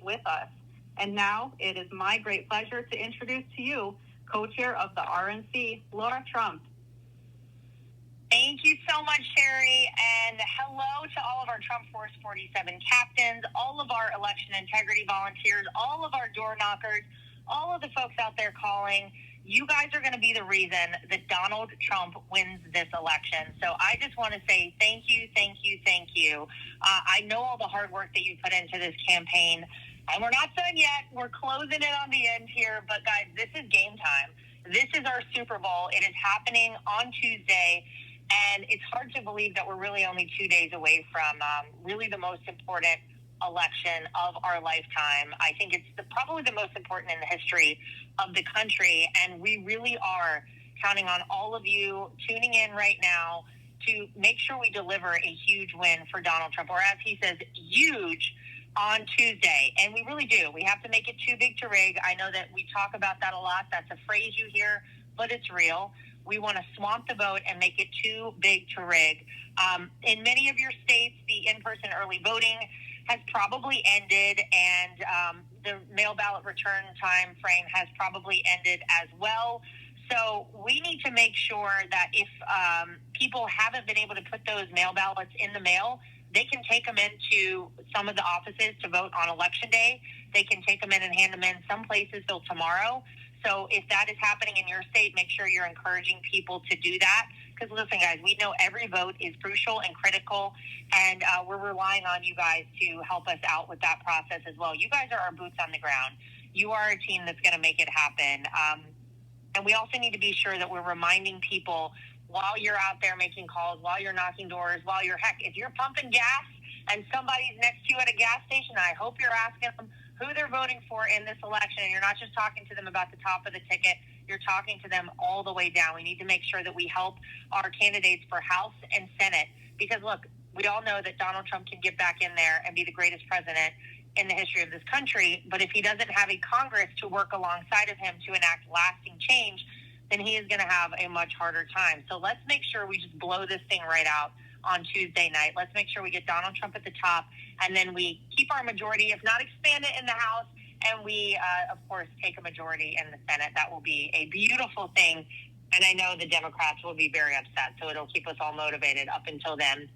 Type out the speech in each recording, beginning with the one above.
with us. And now it is my great pleasure to introduce to you co-chair of the RNC, Lara Trump. Thank you so much, Sherry, and hello to all of our Trump Force 47 captains, all of our election integrity volunteers, all of our door knockers, all of the folks out there calling. You guys are going to be the reason that Donald Trump wins this election. So I just want to say thank you, thank you, thank you. I know all the hard work that you put into this campaign, and we're not done yet. We're closing in on the end here, but guys, this is game time. This is our Super Bowl. It is happening on Tuesday. And it's hard to believe that we're really only 2 days away from really the most important election of our lifetime. I think it's probably the most important in the history of the country. And we really are counting on all of you tuning in right now to make sure we deliver a huge win for Donald Trump, or as he says, huge, on Tuesday. And we really do. We have to make it too big to rig. I know that we talk about that a lot. That's a phrase you hear, but it's real. We want to swamp the vote and make it too big to rig. In many of your states, the in-person early voting has probably ended, and the mail ballot return time frame has probably ended as well. So we need to make sure that if people haven't been able to put those mail ballots in the mail, they can take them into some of the offices to vote on Election Day. They can take them in and hand them in some places till tomorrow. So if that is happening in your state, make sure you're encouraging people to do that. Because listen, guys, we know every vote is crucial and critical, and we're relying on you guys to help us out with that process as well. You guys are our boots on the ground. You are a team that's going to make it happen. And we also need to be sure that we're reminding people while you're out there making calls, while you're knocking doors, if you're pumping gas and somebody's next to you at a gas station, I hope you're asking them who they're voting for in this election. And you're not just talking to them about the top of the ticket. You're talking to them all the way down. We need to make sure that we help our candidates for House and Senate. Because, look, we all know that Donald Trump can get back in there and be the greatest president in the history of this country. But if he doesn't have a Congress to work alongside of him to enact lasting change, then he is going to have a much harder time. So let's make sure we just blow this thing right out on Tuesday night. Let's make sure we get Donald Trump at the top, and then we keep our majority, if not expand it in the House, and we, of course, take a majority in the Senate. That will be a beautiful thing, and I know the Democrats will be very upset, so it'll keep us all motivated up until then.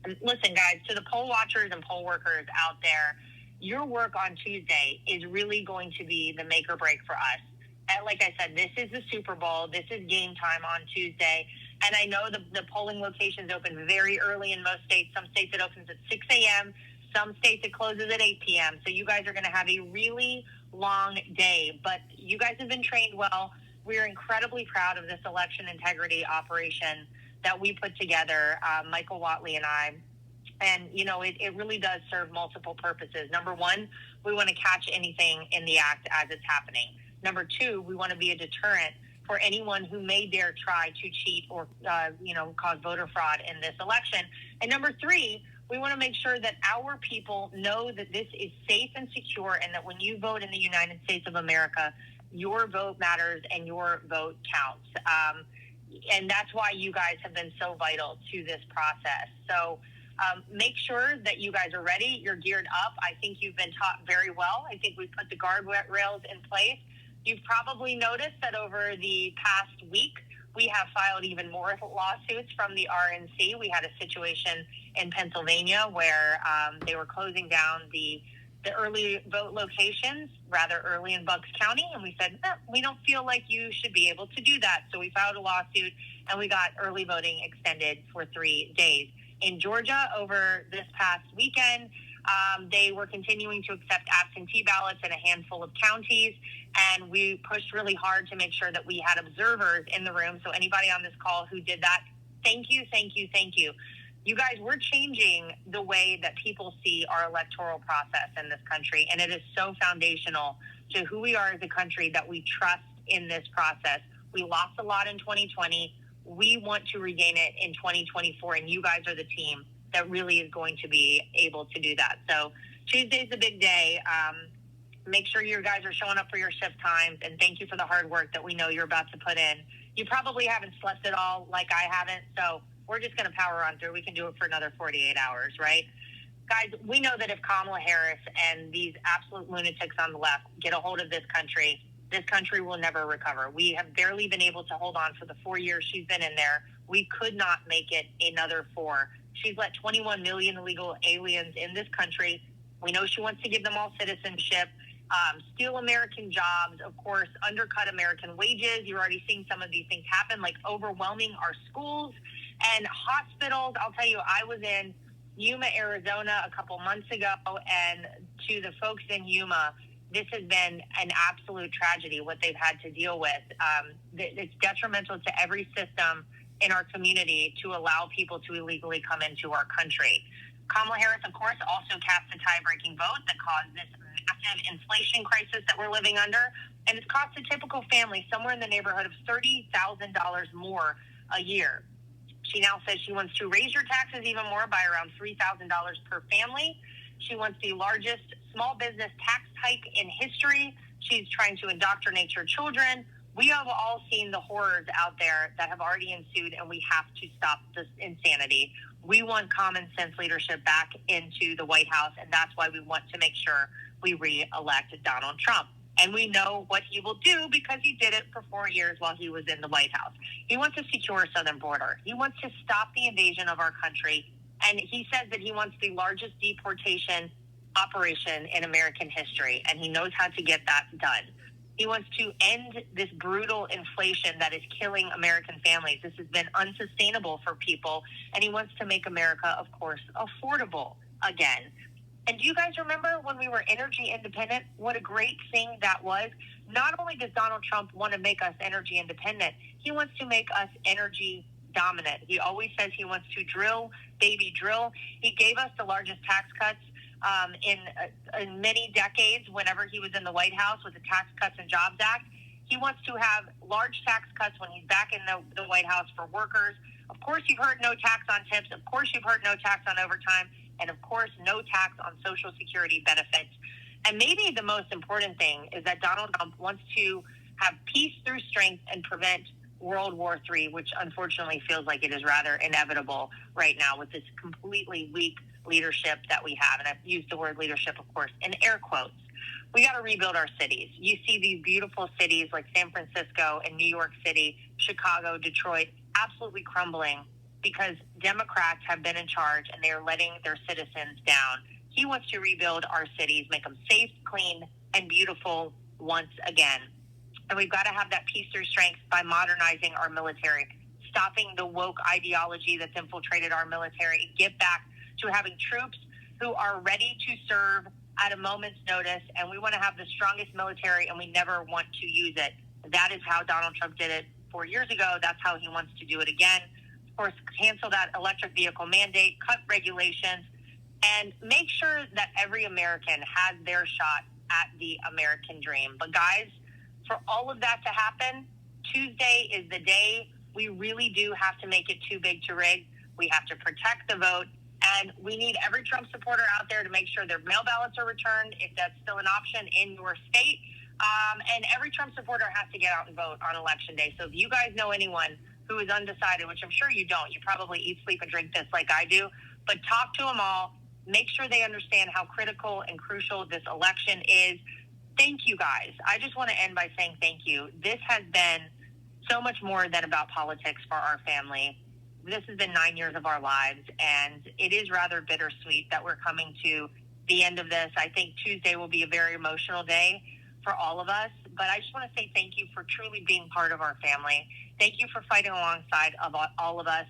And listen, guys, to the poll watchers and poll workers out there, your work on Tuesday is really going to be the make or break for us. And like I said, this is the Super Bowl. This is game time on Tuesday. And I know the polling locations open very early in most states. Some states it opens at 6 a.m. Some states it closes at 8 p.m. So you guys are going to have a really long day. But you guys have been trained well. We're incredibly proud of this election integrity operation that we put together, Michael Watley and I. And, you know, it really does serve multiple purposes. Number one, we want to catch anything in the act as it's happening. Number two, we want to be a deterrent for anyone who may dare try to cheat or, cause voter fraud in this election. And number three, we want to make sure that our people know that this is safe and secure, and that when you vote in the United States of America, your vote matters and your vote counts. And that's why you guys have been so vital to this process. So make sure that you guys are ready. You're geared up. I think you've been taught very well. I think we've put the guardrails in place. You've probably noticed that over the past week, we have filed even more lawsuits from the RNC. We had a situation in Pennsylvania where they were closing down the early vote locations rather early in Bucks County. And we said, no, we don't feel like you should be able to do that. So we filed a lawsuit, and we got early voting extended for 3 days. In Georgia, over this past weekend, they were continuing to accept absentee ballots in a handful of counties, and we pushed really hard to make sure that we had observers in the room. So anybody on this call who did that, thank you, thank you, thank you. You guys, we're changing the way that people see our electoral process in this country, and it is so foundational to who we are as a country that we trust in this process. We lost a lot in 2020. We want to regain it in 2024, and you guys are the team that really is going to be able to do that. So Tuesday's a big day. Make sure you guys are showing up for your shift times, and thank you for the hard work that we know you're about to put in. You probably haven't slept at all like I haven't, so we're just going to power on through. We can do it for another 48 hours, right? Guys, we know that if Kamala Harris and these absolute lunatics on the left get a hold of this country will never recover. We have barely been able to hold on for the 4 years she's been in there. We could not make it another 4. She's let 21 million illegal aliens in this country. We know she wants to give them all citizenship, steal American jobs, of course, undercut American wages. You're already seeing some of these things happen, like overwhelming our schools and hospitals. I'll tell you, I was in Yuma, Arizona a couple months ago, and to the folks in Yuma, this has been an absolute tragedy, what they've had to deal with. It's detrimental to every system in our community to allow people to illegally come into our country. Kamala Harris, of course, also cast a tie-breaking vote that caused this massive inflation crisis that we're living under, and it's cost a typical family somewhere in the neighborhood of $30,000 more a year. She now says she wants to raise your taxes even more by around $3,000 per family. She wants the largest small business tax hike in history. She's trying to indoctrinate your children. We have all seen the horrors out there that have already ensued, and we have to stop this insanity. We want common sense leadership back into the White House, and that's why we want to make sure we re-elect Donald Trump. And we know what he will do because he did it for 4 years while he was in the White House. He wants to secure our southern border. He wants to stop the invasion of our country. And he says that he wants the largest deportation operation in American history, and he knows how to get that done. He wants to end this brutal inflation that is killing American families. This has been unsustainable for people, and he wants to make America, of course, affordable again. And do you guys remember when we were energy independent? What a great thing that was. Not only does Donald Trump want to make us energy independent, he wants to make us energy dominant. He always says he wants to drill, baby, drill. He gave us the largest tax cuts in many decades whenever he was in the White House with the Tax Cuts and Jobs Act. He wants to have large tax cuts when he's back in the White House for workers. Of course, you've heard no tax on tips. Of course, you've heard no tax on overtime. And of course, no tax on Social Security benefits. And maybe the most important thing is that Donald Trump wants to have peace through strength and prevent World War III, which unfortunately feels like it is rather inevitable right now with this completely weak leadership that we have. And I've used the word leadership, of course, in air quotes. We got to rebuild our cities. You see these beautiful cities like San Francisco and New York City, Chicago, Detroit, absolutely crumbling because Democrats have been in charge and they are letting their citizens down. He wants to rebuild our cities, make them safe, clean, and beautiful once again. And we've got to have that peace through strength by modernizing our military, stopping the woke ideology that's infiltrated our military, get back to having troops who are ready to serve at a moment's notice. And we want to have the strongest military, and we never want to use it. That is how Donald Trump did it 4 years ago. That's how he wants to do it again. Of course, cancel that electric vehicle mandate, cut regulations, and make sure that every American has their shot at the American dream. But guys, for all of that to happen, Tuesday is the day. We really do have to make it too big to rig. We have to protect the vote. And we need every Trump supporter out there to make sure their mail ballots are returned, if that's still an option in your state. And every Trump supporter has to get out and vote on Election Day. So if you guys know anyone who is undecided, which I'm sure you don't, you probably eat, sleep, and drink this like I do, but talk to them all. Make sure they understand how critical and crucial this election is. Thank you, guys. I just want to end by saying thank you. This has been so much more than about politics for our family. This has been 9 years of our lives, and it is rather bittersweet that we're coming to the end of this. I think Tuesday will be a very emotional day for all of us, but I just want to say thank you for truly being part of our family. Thank you for fighting alongside of all of us.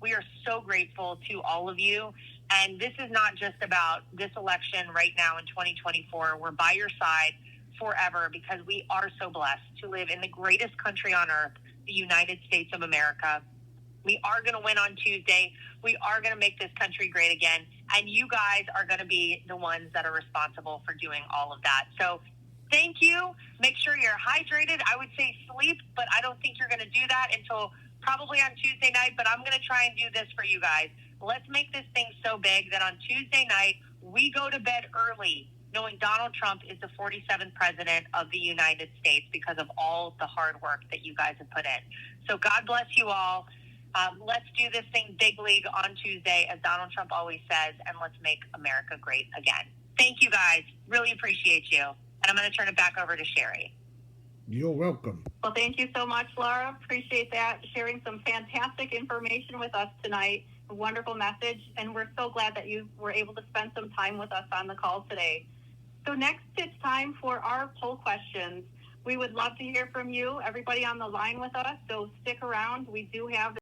We are so grateful to all of you, and this is not just about this election right now in 2024. We're by your side forever because we are so blessed to live in the greatest country on earth, the United States of America. We are going to win on Tuesday. We are going to make this country great again. And you guys are going to be the ones that are responsible for doing all of that. So thank you. Make sure you're hydrated. I would say sleep, but I don't think you're going to do that until probably on Tuesday night. But I'm going to try and do this for you guys. Let's make this thing so big that on Tuesday night, we go to bed early, knowing Donald Trump is the 47th president of the United States because of all the hard work that you guys have put in. So God bless you all. Let's do this thing big league on Tuesday, as Donald Trump always says, and let's make America great again. Thank you, guys. Really appreciate you. And I'm going to turn it back over to Sherry. You're welcome. Well, thank you so much, Laura. Appreciate that. Sharing some fantastic information with us tonight. A wonderful message. And we're so glad that you were able to spend some time with us on the call today. So next, it's time for our poll questions. We would love to hear from you, everybody on the line with us. So stick around. We do have